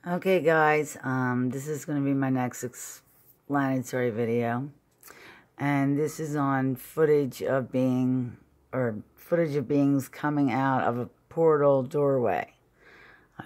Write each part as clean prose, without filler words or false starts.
Okay, guys, this is going to be my next explanatory video, and this is on footage of beings coming out of a portal doorway.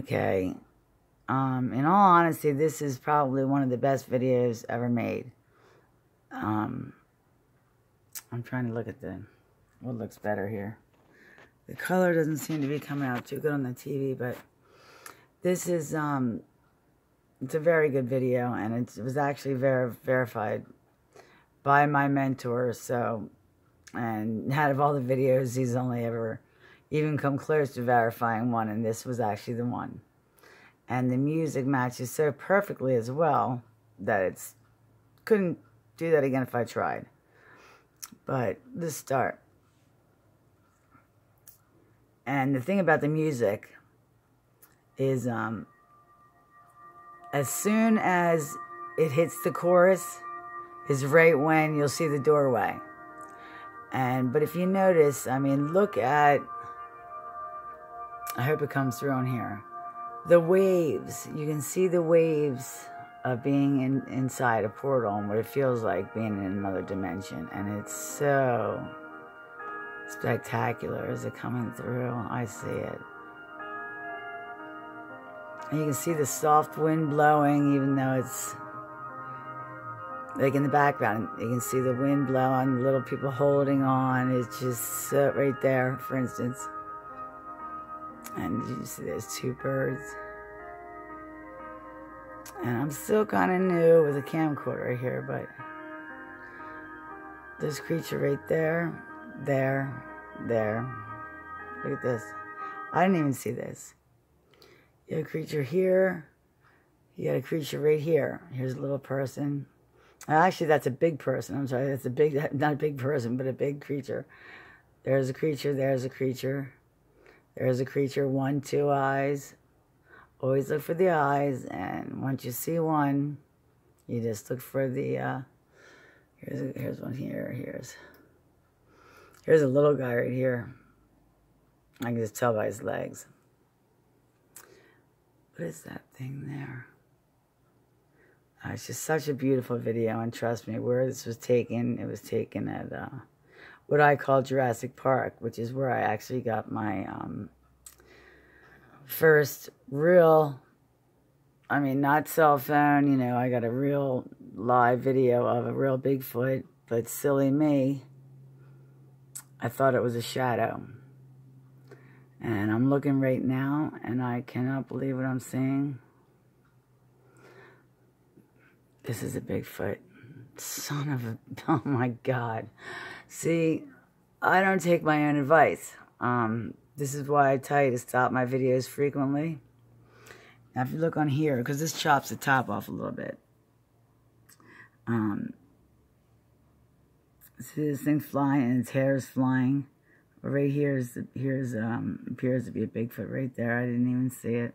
Okay, in all honesty, this is probably one of the best videos ever made. I'm trying to look at what looks better here. The color doesn't seem to be coming out too good on the TV, but this is, it's a very good video, and it was actually verified by my mentor, and out of all the videos, he's only ever even come close to verifying one, and this was actually the one. And the music matches so perfectly as well, that couldn't do that again if I tried. But let's start. And the thing about the music is, as soon as it hits the chorus is right when you'll see the doorway. But if you notice, I mean, look at, I hope it comes through on here, the waves. You can see the waves of being inside a portal and what it feels like being in another dimension. And it's so spectacular. Is it coming through? I see it. And you can see the soft wind blowing, even though it's like in the background. You can see the wind blowing, little people holding on. It's just right there, for instance. And you see there's two birds. And I'm still kind of new with a camcorder here, but there's a creature right there, there. Look at this. I didn't even see this. You got a creature here. You got a creature right here. Here's a little person. Actually, that's a big person. I'm sorry. That's not a big person, but a big creature. There's a creature. There's a creature. There's a creature. 1, 2 eyes. Always look for the eyes. And once you see one, you just look for the, here's one here. Here's a little guy right here. I can just tell by his legs. What is that thing there? It's just such a beautiful video, and trust me, where this was taken, it was taken at what I call Jurassic Park, which is where I actually got my first real, I mean, not cell phone, you know, I got a real live video of a real Bigfoot, but silly me, I thought it was a shadow. And I'm looking right now, and I cannot believe what I'm seeing. This is a Bigfoot. Son of a... Oh, my God. See, I don't take my own advice. This is why I tell you to stop my videos frequently. Now, if you look on here, because this chops the top off a little bit. See this thing flying, and its hair is flying. Right appears to be a Bigfoot right there. I didn't even see it.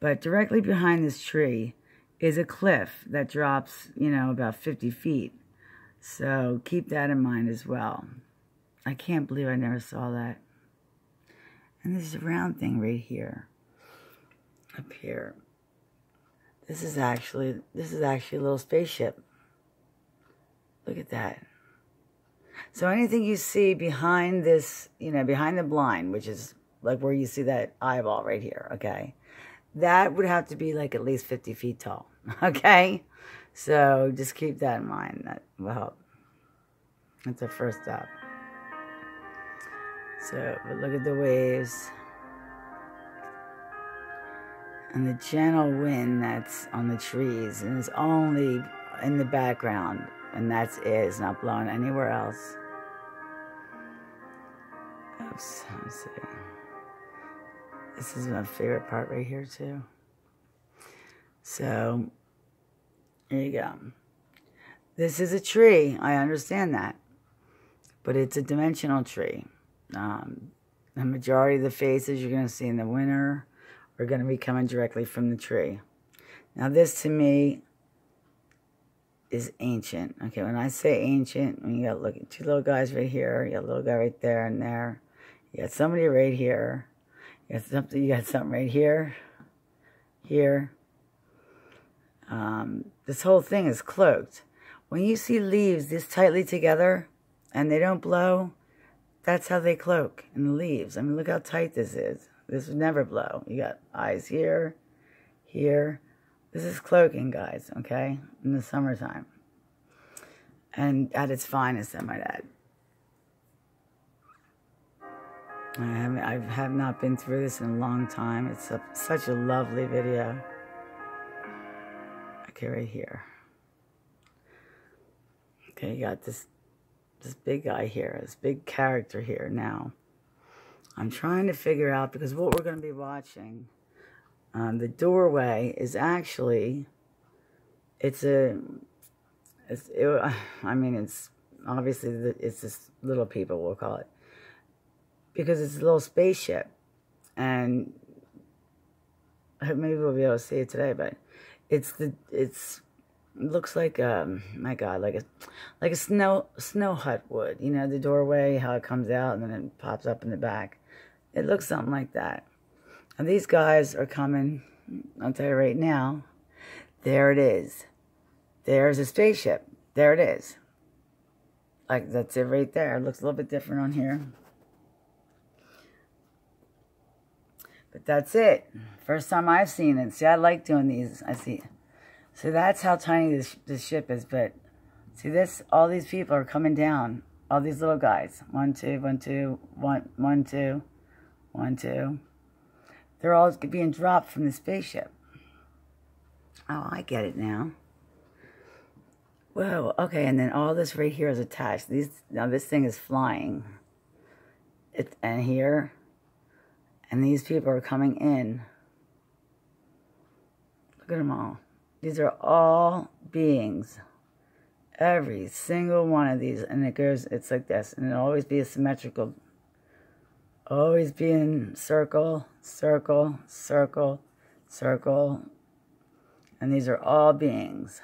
But directly behind this tree is a cliff that drops, you know, about 50 feet. So keep that in mind as well. I can't believe I never saw that. And there's a round thing right here. Up here. This is actually a little spaceship. Look at that. So anything you see behind this, you know, behind the blind, which is like where you see that eyeball right here, okay? That would have to be like at least 50 feet tall, okay? So just keep that in mind. That will help. That's our first step. So, but look at the waves. And the gentle wind that's on the trees, and it's only in the background. And that's it. It's not blowing anywhere else. Oops. Let's see. This is my favorite part right here, too. So, here you go. This is a tree. I understand that. But it's a dimensional tree. The majority of the faces you're going to see in the winter are going to be coming directly from the tree. Now, this to me is ancient. Okay, when I say ancient, when you got look at two little guys right here, you got a little guy right there and there, you got somebody right here, you got something right here, here. This whole thing is cloaked. When you see leaves this tightly together and they don't blow, that's how they cloak in the leaves. I mean, look how tight this is. This would never blow. You got eyes here, here. This is cloaking, guys, okay, in the summertime. And at its finest, I might add. I have not been through this in a long time. It's such a lovely video. Okay, right here. Okay, you got this big guy here, this big character here. Now, I'm trying to figure out, because what we're going to be watching, the doorway is actually, I mean, it's obviously, it's this little people, we'll call it, because it's a little spaceship, and maybe we'll be able to see it today, but it looks like, my God, like a snow hut would, you know, the doorway, how it comes out and then it pops up in the back. It looks something like that. And these guys are coming, I'll tell you right now, there it is. There's a spaceship. There it is. Like, that's it right there. It looks a little bit different on here. But that's it. First time I've seen it. See, I like doing these. I see. So that's how tiny this ship is. But see this? All these people are coming down. All these little guys. 1, 2, 1, 2, 1, 2, 1, 2. They're all being dropped from the spaceship. Oh, I get it now. Whoa. Okay, and then all this right here is attached. Now this thing is flying. And here. And these people are coming in. Look at them all. These are all beings. Every single one of these. And it's like this. And it'll always be a symmetrical. Always be in circle, circle, circle, circle. And these are all beings.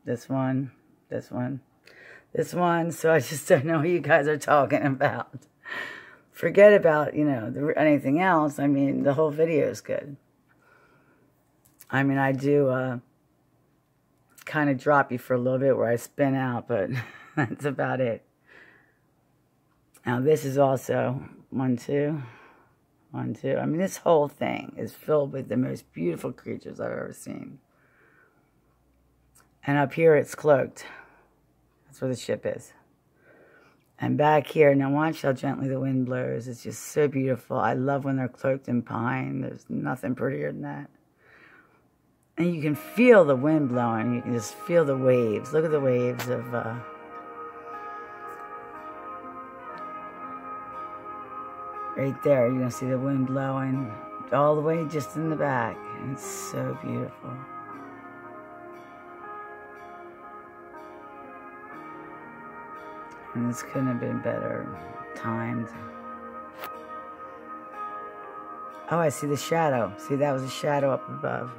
This one, this one, this one. So I just don't know what you guys are talking about. Forget about, you know, anything else. I mean, the whole video is good. I mean, I do kind of drop you for a little bit where I spin out, but that's about it. Now, this is also 1, 2, 1, 2. I mean, this whole thing is filled with the most beautiful creatures I've ever seen. And up here, it's cloaked. That's where the ship is. And back here, now watch how gently the wind blows. It's just so beautiful. I love when they're cloaked in pine. There's nothing prettier than that. And you can feel the wind blowing. You can just feel the waves. Look at the waves of... right there, you're going to see the wind blowing all the way just in the back. And it's so beautiful. And this couldn't have been better timed. Oh, I see the shadow. See, that was a shadow up above.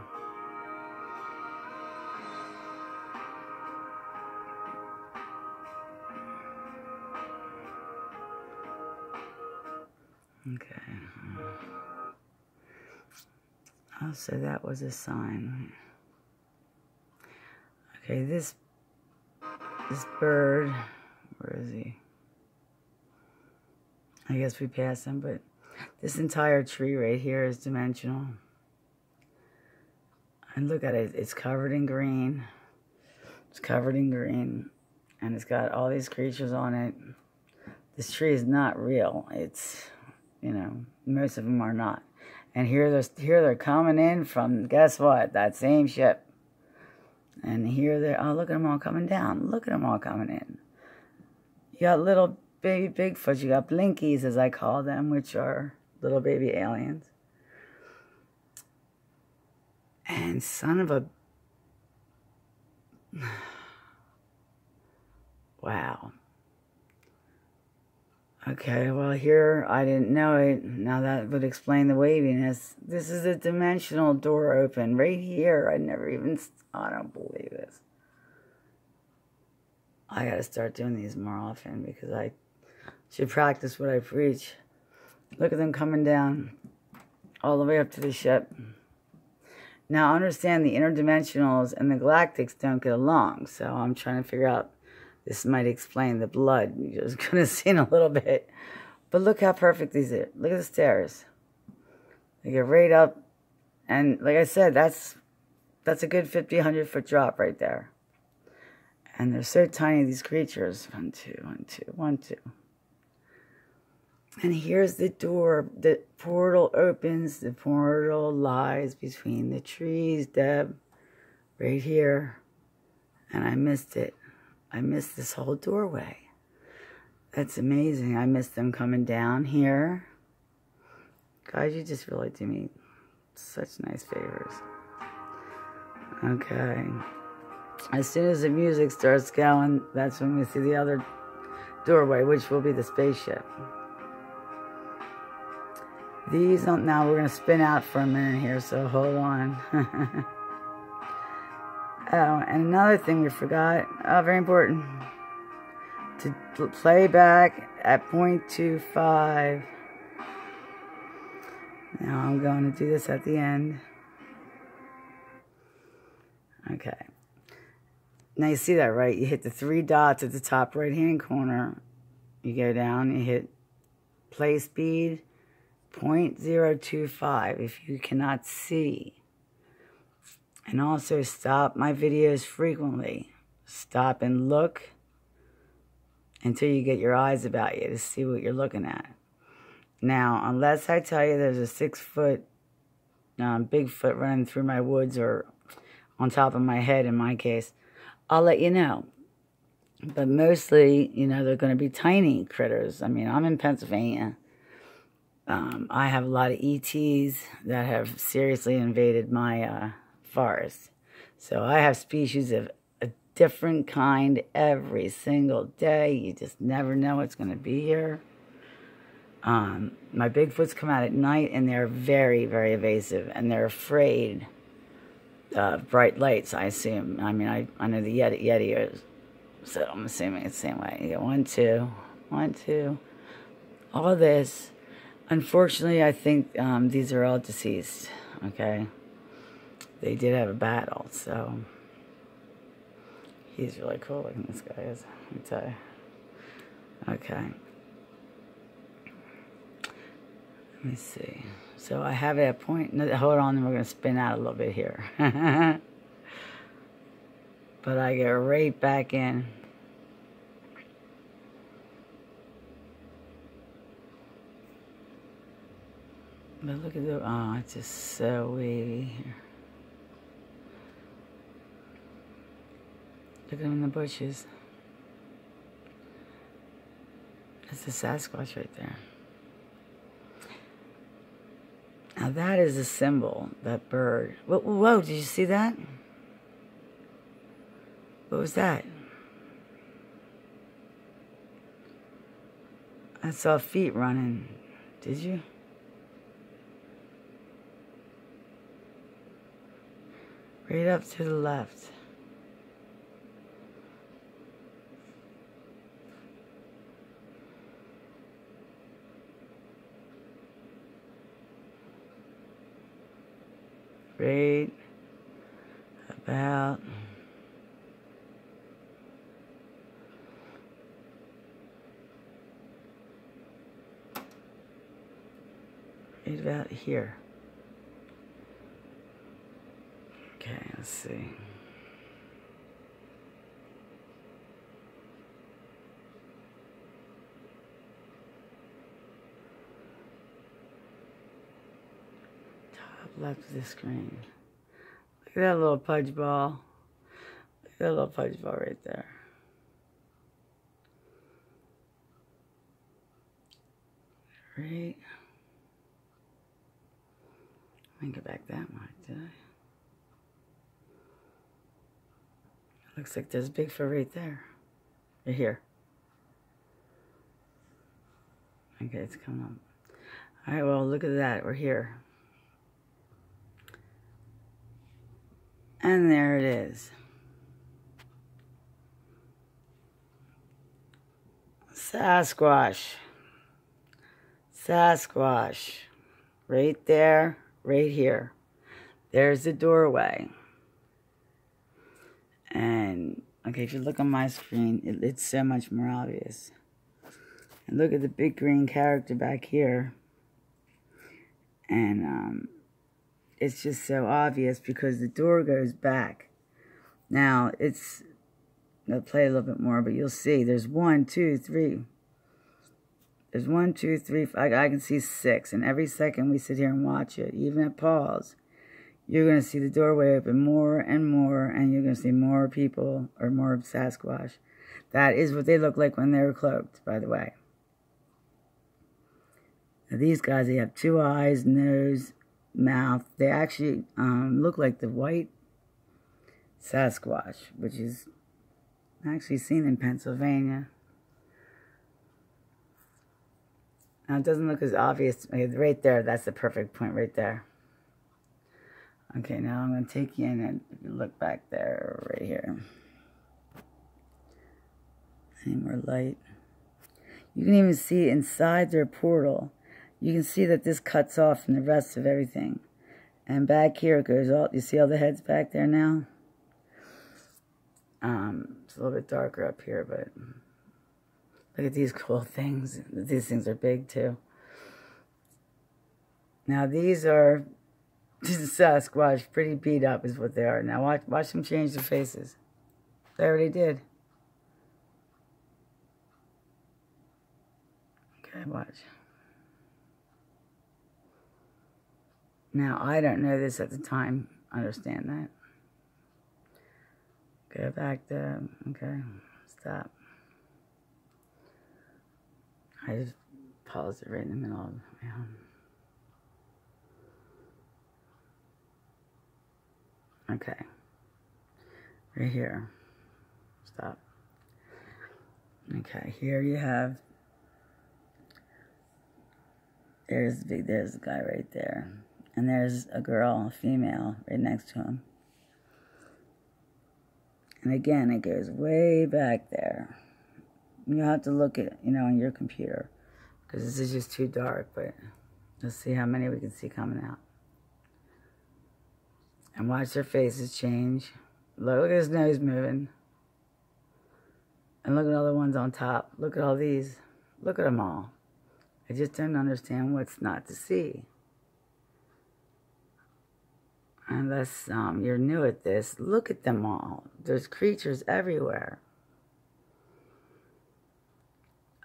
Okay. Oh, so that was a sign. Okay, this bird... Where is he? I guess we passed him, but this entire tree right here is dimensional. And look at it. It's covered in green. It's covered in green. And it's got all these creatures on it. This tree is not real. It's, you know, most of them are not. And here they're coming in from, guess what? That same ship. And here they're, oh, look at them all coming down. Look at them all coming in. You got little baby Bigfoots. You got Blinkies, as I call them, which are little baby aliens. And son of a... Wow. Okay, well here, I didn't know it. Now that would explain the waviness. This is a dimensional door open. Right here, I don't believe this. I gotta start doing these more often because I should practice what I preach. Look at them coming down all the way up to the ship. Now, understand the interdimensionals and the galactics don't get along, so I'm trying to figure out, this might explain the blood. You're just going to see in a little bit. But look how perfect these are. Look at the stairs. They get right up, and like I said, that's a good 50, 100-foot drop right there. And they're so tiny, these creatures. 1, 2, 1, 2, 1, 2. And here's the door. The portal opens. The portal lies between the trees, Deb. Right here. And I missed it. I missed this whole doorway. That's amazing. I missed them coming down here. Guys, you just really do me such nice favors. Okay. As soon as the music starts going, that's when we see the other doorway, which will be the spaceship. These don't, now we're going to spin out for a minute here, so hold on. Oh, and another thing we forgot, very important, to play back at 0.25. Now I'm going to do this at the end. Okay. Now you see that, right? You hit the 3 dots at the top right-hand corner. You go down, you hit play speed, 0.025 if you cannot see. And also stop my videos frequently. Stop and look until you get your eyes about you to see what you're looking at. Now, unless I tell you there's a 6-foot Bigfoot running through my woods or on top of my head in my case, I'll let you know. But mostly, you know, they're going to be tiny critters. I mean, I'm in Pennsylvania. I have a lot of ETs that have seriously invaded my forest. So I have species of a different kind every single day. You just never know what's going to be here. My Bigfoots come out at night, and they're very, very evasive, and they're afraid of bright lights, I assume. I mean, I know the Yeti is, so I'm assuming it's the same way. You get 1, 2, 1, 2. All this. Unfortunately, I think these are all deceased, okay? They did have a battle, so he's really cool looking, this guy is, let me tell you. Okay. Let me see. So I have it at point, no, hold on, we're going to spin out a little bit here. But I get right back in. But look at the, oh, it's just so wavy here. Look at them in the bushes. That's the Sasquatch right there. Now that is a symbol, that bird. Whoa, did you see that? What was that? I saw feet running. Did you? Right up to the left. Right about here. Okay, let's see. Left of the screen. Look at that little pudge ball. Look at that little pudge ball right there. Right. I didn't get back that much, did I? Looks like there's Bigfoot right there. Right here. Okay, it's coming up. Alright, well, look at that. We're here. And there it is. Sasquatch. Sasquatch. Right there, right here. There's the doorway. And, okay, if you look on my screen, it's so much more obvious. And look at the big green character back here. And, it's just so obvious because the door goes back. Now, I'll play a little bit more, but you'll see. There's 1, 2, 3. There's 1, 2, 3. I can see 6. And every second we sit here and watch it, even at pause, you're going to see the doorway open more and more, and you're going to see more people or more Sasquatch. That is what they look like when they were cloaked, by the way. Now, these guys, they have 2 eyes, nose, mouth. They actually look like the white Sasquatch, which is actually seen in Pennsylvania. Now, it doesn't look as obvious. Right there, that's the perfect point right there. Okay, now I'm going to take you in and look back there, right here. Any more light? You can even see inside their portal. You can see that this cuts off from the rest of everything. And back here it goes all, you see all the heads back there now? It's a little bit darker up here, but look at these cool things. These things are big too. Now these are Sasquatch, pretty beat up is what they are. Now watch them change their faces. They already did. Okay, watch. Now, I don't know this at the time. Understand that. Go back to, okay, stop. I just paused it right in the middle of, okay. Right here. Stop. Okay, here you have, there's the guy right there. And there's a girl, a female, right next to him. And again, it goes way back there. You have to look at, on your computer. Because this is just too dark, but let's see how many we can see coming out. And watch their faces change. Look at his nose moving. And look at all the ones on top. Look at all these. Look at them all. I just don't understand what's not to see. Unless you're new at this, look at them all. There's creatures everywhere.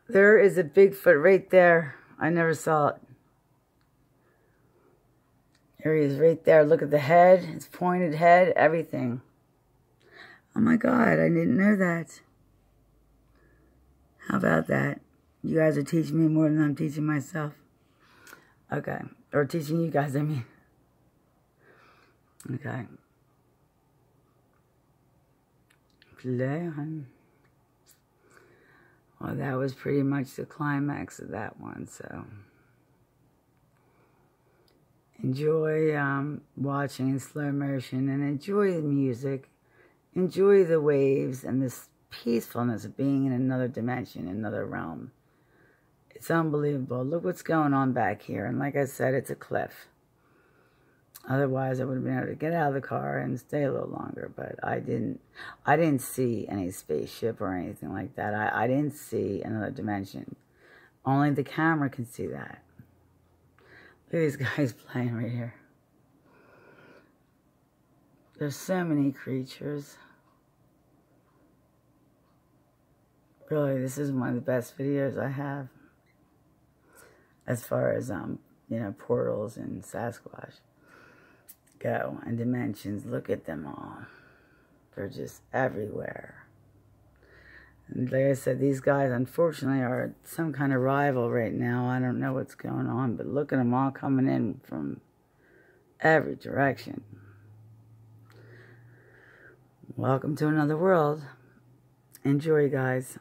There is a Bigfoot right there. I never saw it. Here he is right there. Look at the head, his pointed head, everything. Oh my God, I didn't know that. How about that? You guys are teaching me more than I'm teaching myself. Okay, or teaching you guys, I mean. Okay. Play on. Well, that was pretty much the climax of that one, so. Enjoy watching in slow motion and enjoy the music. Enjoy the waves and this peacefulness of being in another dimension, another realm. It's unbelievable. Look what's going on back here. And like I said, it's a cliff. Otherwise, I would have been able to get out of the car and stay a little longer. But I didn't see any spaceship or anything like that. I didn't see another dimension. Only the camera can see that. Look at these guys playing right here. There's so many creatures. Really, this is one of the best videos I have. As far as, portals and Sasquatch go, and dimensions. Look at them all. They're just everywhere. And like I said, these guys, unfortunately, are some kind of rival right now. I don't know what's going on, but look at them all coming in from every direction. Welcome to another world. Enjoy, guys.